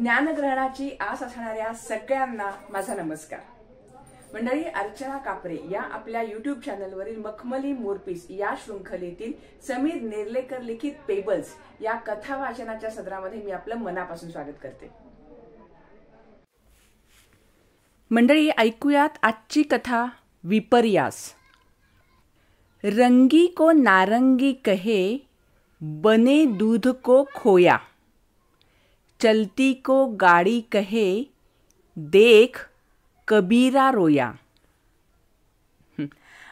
ज्ञानग्रहणाची आस असणाऱ्या सगळ्यांना माझा नमस्कार। मंडळी, अर्चना कापरे या आपल्या YouTube चॅनलवरील मखमली मोरपीस या शृंखलेतील समीर नेर्लेकर लिखित पेबल्स या कथा वाचनाच्या सदरामध्ये मी आपलं मनापासून स्वागत करते। मंडळी, ऐकूयात आजची कथा विपर्यास। रंगी को नारंगी कहे, बने दूध को खोया, चलती को गाड़ी कहे, देख कबीरा रोया।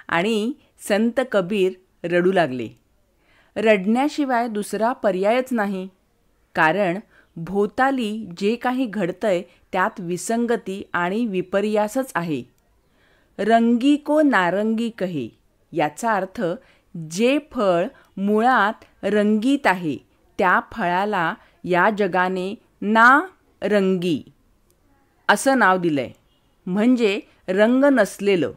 आणि संत कबीर रडू लागले। रडण्याशिवाय दुसरा पर्यायच नाही, कारण भोवताली जे काही घडतंय त्यात विसंगती आणि विपर्यासच आहे। रंगी को नारंगी कहे याचा अर्थ जे फळ मुळात रंगीत आहे त्या फळाला या जगाने नारंगी असं नाव दिलंय, म्हणजे रंग नसलेलं।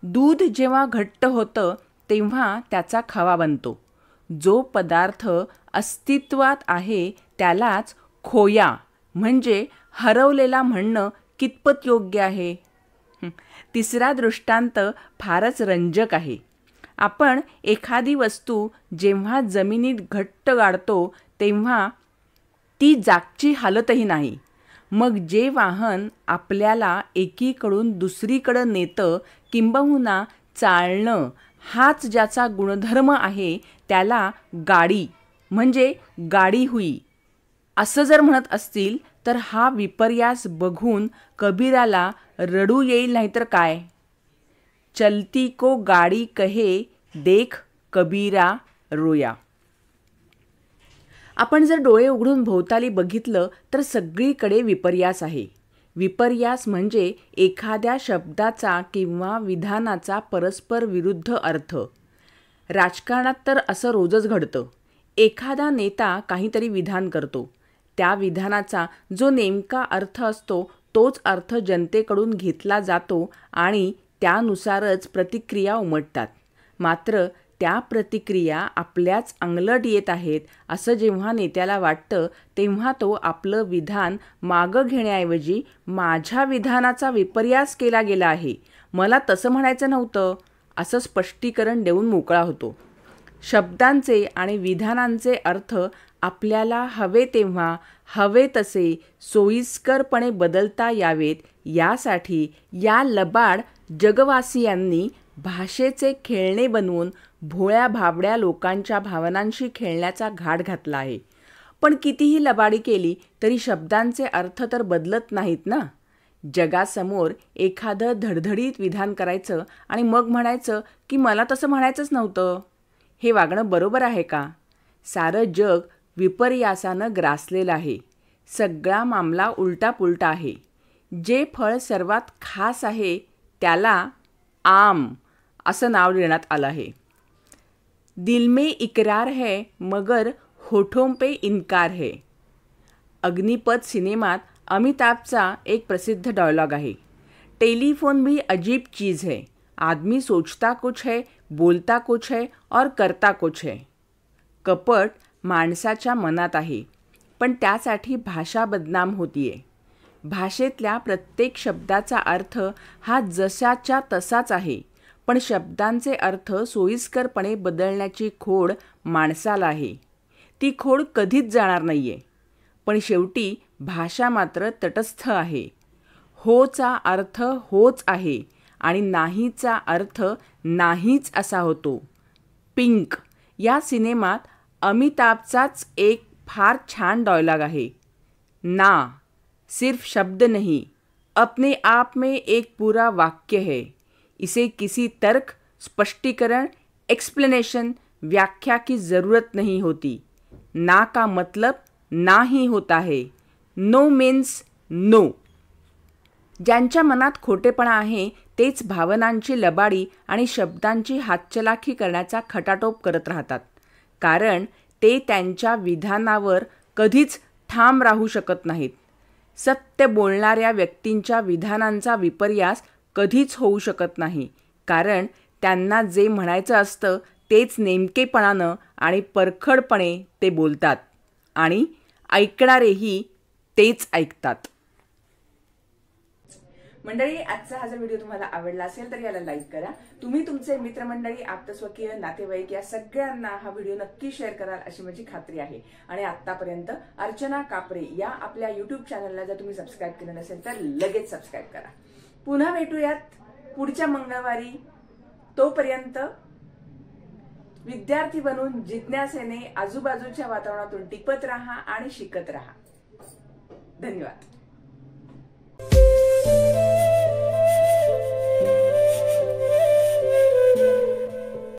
दूध जेव्हा घट्ट होतं तेव्हा त्याचा खवा बनतो। जो पदार्थ अस्तित्वात आहे त्यालाच खोया म्हणजे हरवलेला म्हणणं कितपत योग्य आहे? तिसरा दृष्टांत फारच रंजक आहे। आपण एखादी वस्तू जेव्हा जमिनीत घट्ट गाडतो तेव्हा ती जागची हालतही नाही। मग जे वाहन आपल्याला एकीकडून दुसरीकडे नेतं किंबहुना चालणं हाच ज्याचा गुणधर्म आहे त्याला गाडी म्हणजे गाडी हुई असं जर म्हणत असतील तर हा विपर्यास बघून कबीराला रडू येईल, नाहीतर काय। चलती को गाड़ी कहे, देख कबीरा रोया। आपण जर डोळे उघडून भोवताली बघितलं तर सगळीकडे विपर्यास आहे। विपर्यास म्हणजे एखाद्या शब्दाचा किंवा विधानाचा परस्पर विरुद्ध अर्थ। राजकारणात तर असं रोजच घडतं। एखादा नेता काहीतरी विधान करतो, त्या विधानाचा जो नेमका अर्थ असतो तोच अर्थ जनतेकडून घेतला जातो आणि त्यानुसारच प्रतिक्रिया उमटतात। मात्र त्या प्रतिक्रिया आपल्याच अंगलट येत आहेत असं जेव्हा नेत्याला वाटतं तेव्हा तो आपलं विधान मागं घेण्याऐवजी माझ्या विधानाचा विपर्यास केला गेला आहे, मला तसं म्हणायचं नव्हतं असं स्पष्टीकरण देऊन मोकळा होतो। शब्दांचे आणि विधानांचे अर्थ आपल्याला हवे तेव्हा हवे तसे सोयीस्करपणे बदलता यावेत यासाठी या लबाड जगवासियांनी भाषेचे खेळणे बनवून भोळ्या भाबड्या लोकांच्या भावनांशी खेळण्याचा घाट घातला आहे। पण कितीही लबाडी केली तरी शब्दांचे अर्थ तर बदलत नाहीत ना। जगासमोर एखादं धडधडीत विधान करायचं आणि मग म्हणायचं की मला तसं म्हणायचंच नव्हतं, हे वागणं बरोबर आहे का? सारं जग विपर्यासानं ग्रासलेलं आहे। सगळा मामला उलटा पुलटा आहे। जे फळ सर्वात खास आहे त्याला आम असं नाव देण्यात आलं आहे। दिल में इकरार है मगर होठों पे इनकार है। अग्निपथ सिनेमात अमिताभचा एक प्रसिद्ध डायलॉग आहे, टेलीफोन भी अजीब चीज़ है, आदमी सोचता कुछ है, बोलता कुछ है और करता कुछ है। कपट माणसाच्या मनात आहे, पण त्यासाठी भाषा बदनाम होतीये। भाषेतल्या प्रत्येक शब्दाचा अर्थ हा जशाच्या तसाच आहे, पण शब्दांचे अर्थ सोयीस्करपणे बदलण्याची खोड माणसाला आहे। ती खोड कधीच जाणार नाहीये, पण शेवटी भाषा मात्र तटस्थ आहे। होचा अर्थ होच आहे आणि नाहीचा अर्थ नाहीच असा होतो। पिंक या सिनेमात अमिताभचाच एक फार छान डायलॉग आहे, ना सिर्फ शब्द नहीं, अपने आप में एक पूरा वाक्य है, इसे किसी तर्क, स्पष्टीकरण, एक्सप्लेनेशन, व्याख्या की ज़रूरत नहीं होती। ना का मतलब ना ही होता है, नो मीन्स नो। ज्यांच्या मनात खोटेपणा आहे तेच भावनांची लबाडी आणि शब्दांची हातचलाखी करण्याचा खटाटोप करत राहतात, कारण ते त्यांच्या विधानावर कधीच ठाम राहू शकत नाहीत। सत्य बोलणाऱ्या व्यक्तींच्या विधानांचा विपर्यास कधीच होऊ शकत नाही, कारण त्यांना जे म्हणायचं असतं तेच नेमकेपणानं आणि परखडपणे ते बोलतात आणि ऐकणारेही तेच ऐकतात. मंडळी, आजचा हा जर व्हिडिओ तुम्हाला आवडला असेल तर याला लाईक करा. तुम्ही तुमचे मित्रमंडळी, आप्तस्वकीय, नातेवाईक या सगळ्यांना हा व्हिडिओ नक्की शेअर कराल अशी माझी खात्री आहे. आणि आतापर्यंत अर्चना कापरे या आपल्या युट्यूब चॅनलला जर तुम्ही सबस्क्राईब केलं नसेल तर लगेच सबस्क्राईब करा. पुन्हा भेटूयात पुढच्या मंगळवारी. तोपर्यंत विद्यार्थी बनून जिज्ञासेने आजूबाजूच्या वातावरणातून टिपत राहा आणि शिकत राहा. धन्यवाद.